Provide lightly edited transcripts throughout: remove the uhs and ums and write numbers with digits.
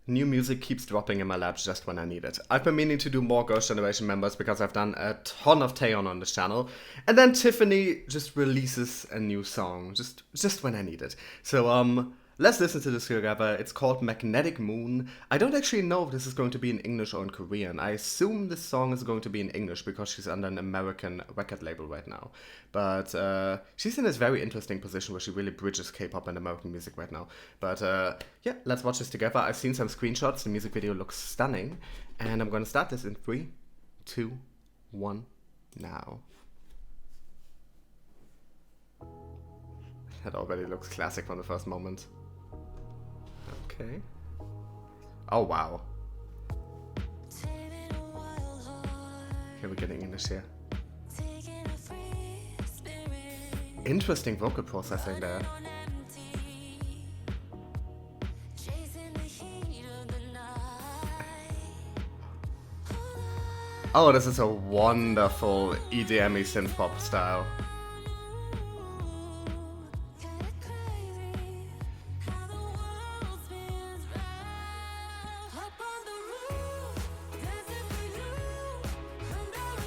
New music keeps dropping in my lap just when I need it. I've been meaning to do more Ghost Generation members because I've done a ton of Taeyeon on this channel, and then Tiffany just releases a new song just when I need it. So let's listen to this together. It's called Magnetic Moon. I don't actually know if this is going to be in English or in Korean. I assume this song is going to be in English because she's under an American record label right now. But she's in this very interesting position where she really bridges K-pop and American music right now. But yeah, let's watch this together. I've seen some screenshots. The music video looks stunning. And I'm going to start this in 3, 2, 1, now. That already looks classic from the first moment. Okay. Oh, wow. Okay, we're getting English here. Interesting vocal processing there. Oh, this is a wonderful EDM-y synth-pop style.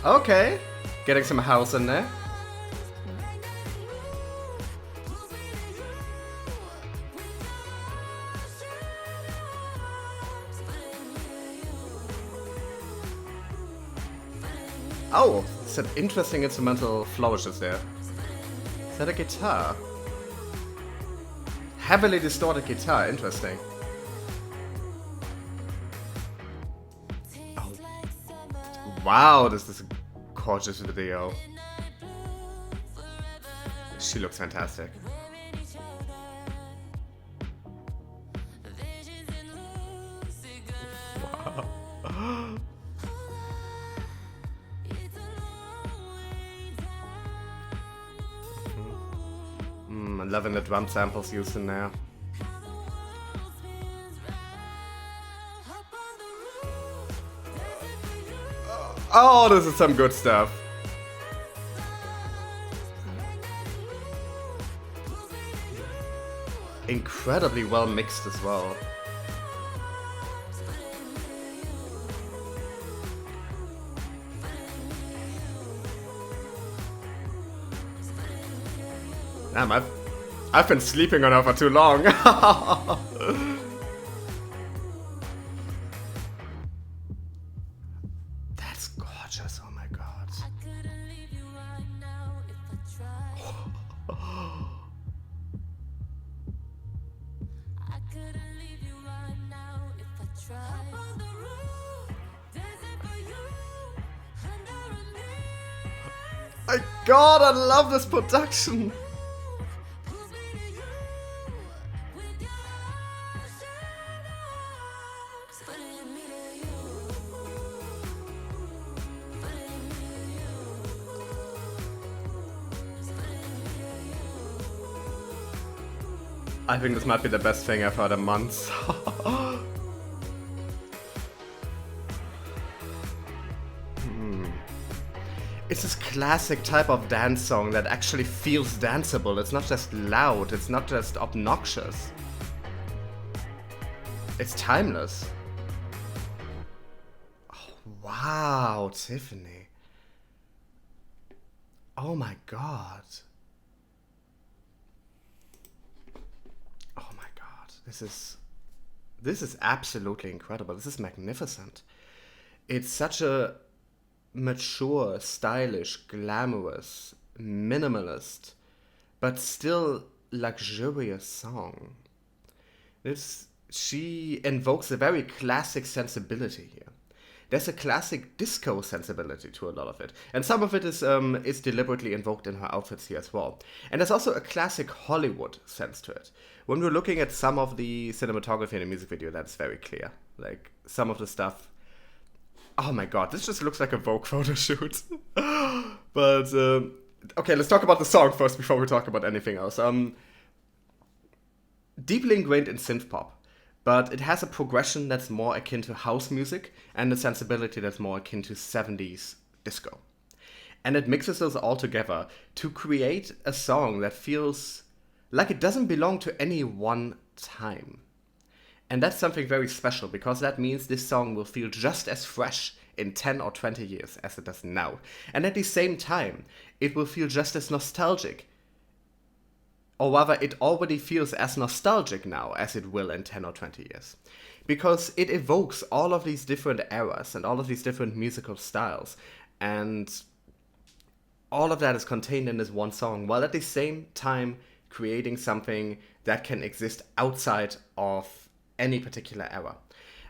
Okay, getting some house in there. Oh, some interesting instrumental flourishes there. Is that a guitar? Heavily distorted guitar, interesting. Oh. Wow, this is a gorgeous video. She looks fantastic. Wow. I'm loving the drum samples used in there. Oh, this is some good stuff. Incredibly well mixed as well. Damn, I've been sleeping on her for too long. That's gorgeous, oh my god. My god, I love this production. I think this might be the best thing I've heard in months. It's this classic type of dance song that actually feels danceable. It's not just loud, it's not just obnoxious. It's timeless. Oh, wow, Tiffany. Oh my god. Oh my god. This is absolutely incredible. This is magnificent. It's such a mature, stylish, glamorous, minimalist, but still luxurious song. She invokes a very classic sensibility here. There's a classic disco sensibility to a lot of it, and some of it is deliberately invoked in her outfits here as well. And there's also a classic Hollywood sense to it. When we're looking at some of the cinematography in the music video, that's very clear. Like some of the stuff. Oh my god, this just looks like a Vogue photo shoot. But okay, let's talk about the song first before we talk about anything else. Deeply ingrained in synth pop, but it has a progression that's more akin to house music and a sensibility that's more akin to 70s disco. And it mixes those all together to create a song that feels like it doesn't belong to any one time. And that's something very special, because that means this song will feel just as fresh in 10 or 20 years as it does now. And at the same time, it will feel just as nostalgic. Or rather, it already feels as nostalgic now as it will in 10 or 20 years. Because it evokes all of these different eras and all of these different musical styles. And all of that is contained in this one song, while at the same time creating something that can exist outside of any particular era.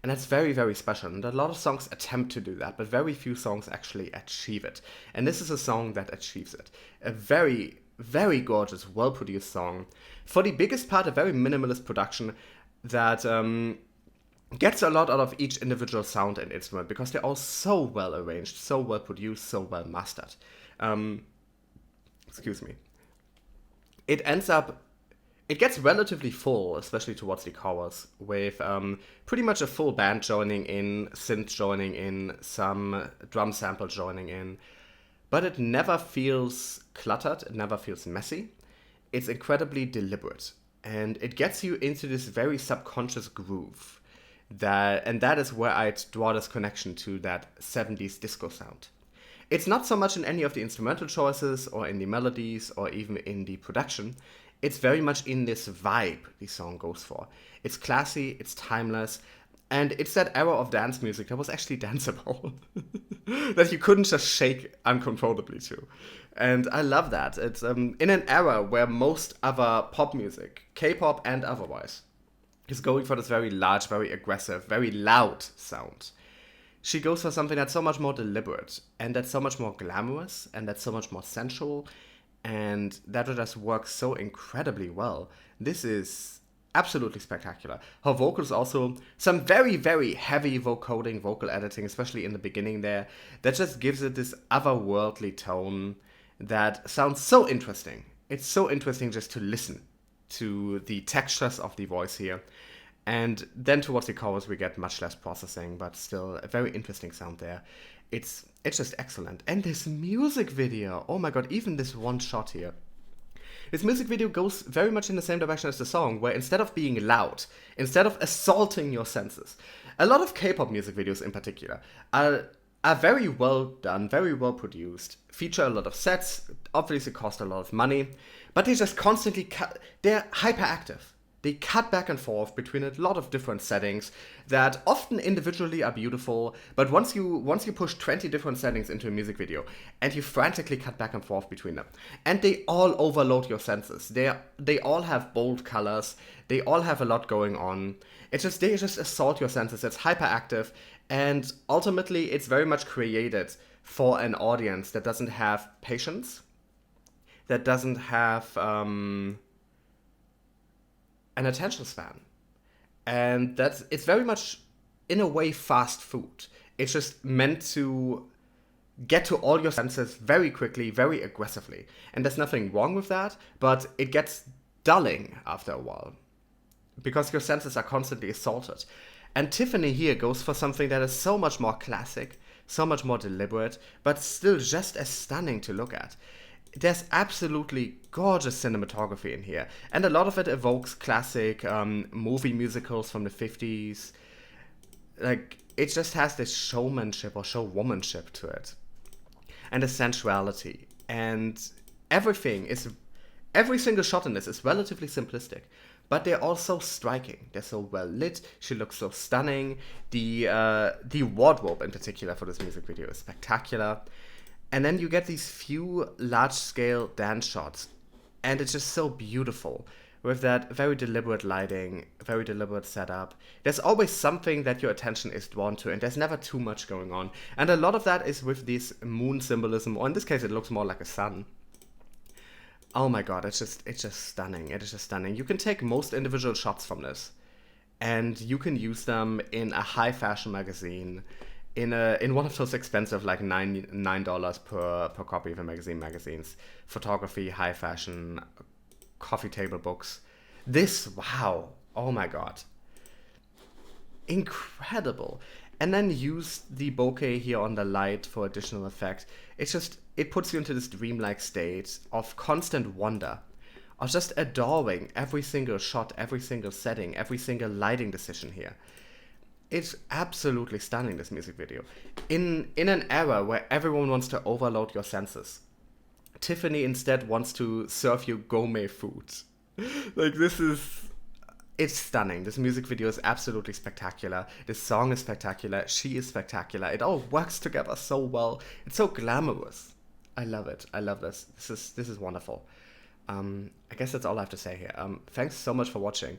And that's very, very special. And a lot of songs attempt to do that, but very few songs actually achieve it. And this is a song that achieves it. A very, very gorgeous, well-produced song. For the biggest part, a very minimalist production that gets a lot out of each individual sound and instrument, because they're all so well arranged, so well produced, so well mastered. Excuse me. It gets relatively full, especially towards the chorus, with pretty much a full band joining in, synth joining in, some drum sample joining in. But it never feels cluttered, it never feels messy. It's incredibly deliberate, and it gets you into this very subconscious groove. And that is where I'd draw this connection to that 70s disco sound. It's not so much in any of the instrumental choices, or in the melodies, or even in the production. It's very much in this vibe the song goes for. It's classy, it's timeless, and it's that era of dance music that was actually danceable. That you couldn't just shake uncontrollably to. And I love that. It's in an era where most other pop music, K-pop and otherwise, is going for this very large, very aggressive, very loud sound. She goes for something that's so much more deliberate, and that's so much more glamorous, and that's so much more sensual, and that just works so incredibly well. This is absolutely spectacular. Her vocals also, some very, very heavy vocoding, vocal editing, especially in the beginning there, that just gives it this otherworldly tone that sounds so interesting. It's so interesting just to listen to the textures of the voice here. And then towards the chorus we get much less processing, but still a very interesting sound there. It's just excellent. And this music video, oh my god, even this one shot here. This music video goes very much in the same direction as the song, where instead of being loud, instead of assaulting your senses, a lot of K-pop music videos in particular are very well done, very well produced, feature a lot of sets, obviously cost a lot of money, but they just constantly cut, they're hyperactive. They cut back and forth between a lot of different settings that often individually are beautiful, but once you push 20 different settings into a music video and you frantically cut back and forth between them, and they all overload your senses. They all have bold colors, they all have a lot going on. They just assault your senses. It's hyperactive, and ultimately it's very much created for an audience that doesn't have patience, that doesn't have an attention span. And it's very much, in a way, fast food. It's just meant to get to all your senses very quickly, very aggressively. And there's nothing wrong with that, but it gets dulling after a while, because your senses are constantly assaulted. And Tiffany here goes for something that is so much more classic, so much more deliberate, but still just as stunning to look at. There's absolutely gorgeous cinematography in here, and a lot of it evokes classic movie musicals from the 50s. Like, it just has this showmanship or showwomanship to it, and a sensuality, and every single shot in this is relatively simplistic, but they're all so striking. They're so well lit. She looks so stunning. The wardrobe in particular for this music video is spectacular. And then you get these few large-scale dance shots, and it's just so beautiful, with that very deliberate lighting, very deliberate setup. There's always something that your attention is drawn to, and there's never too much going on. And a lot of that is with this moon symbolism, or in this case it looks more like a sun. Oh my god, it's just stunning. It is just stunning. You can take most individual shots from this, and you can use them in a high fashion magazine, in one of those expensive, like $9 per copy of a magazines, photography, high fashion, coffee table books. This, wow, oh my god, incredible. And then use the bokeh here on the light for additional effect. It puts you into this dreamlike state of constant wonder, are just adoring every single shot, every single setting, every single lighting decision here. It's absolutely stunning, this music video. In an era where everyone wants to overload your senses, Tiffany instead wants to serve you gourmet food. Like, it's stunning. This music video is absolutely spectacular. This song is spectacular. She is spectacular. It all works together so well. It's so glamorous. I love it. I love this. This is wonderful. I guess that's all I have to say here. Thanks so much for watching.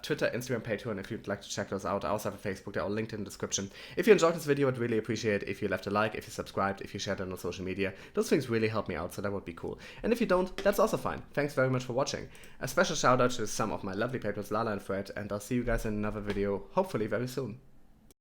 Twitter, Instagram, Patreon, if you'd like to check those out. I also have a Facebook, they're all linked in the description. If you enjoyed this video, I'd really appreciate it if you left a like, if you subscribed, if you shared it on social media. Those things really help me out, so that would be cool. And if you don't, that's also fine. Thanks very much for watching. A special shout out to some of my lovely patrons, Lala and Fred, and I'll see you guys in another video, hopefully very soon.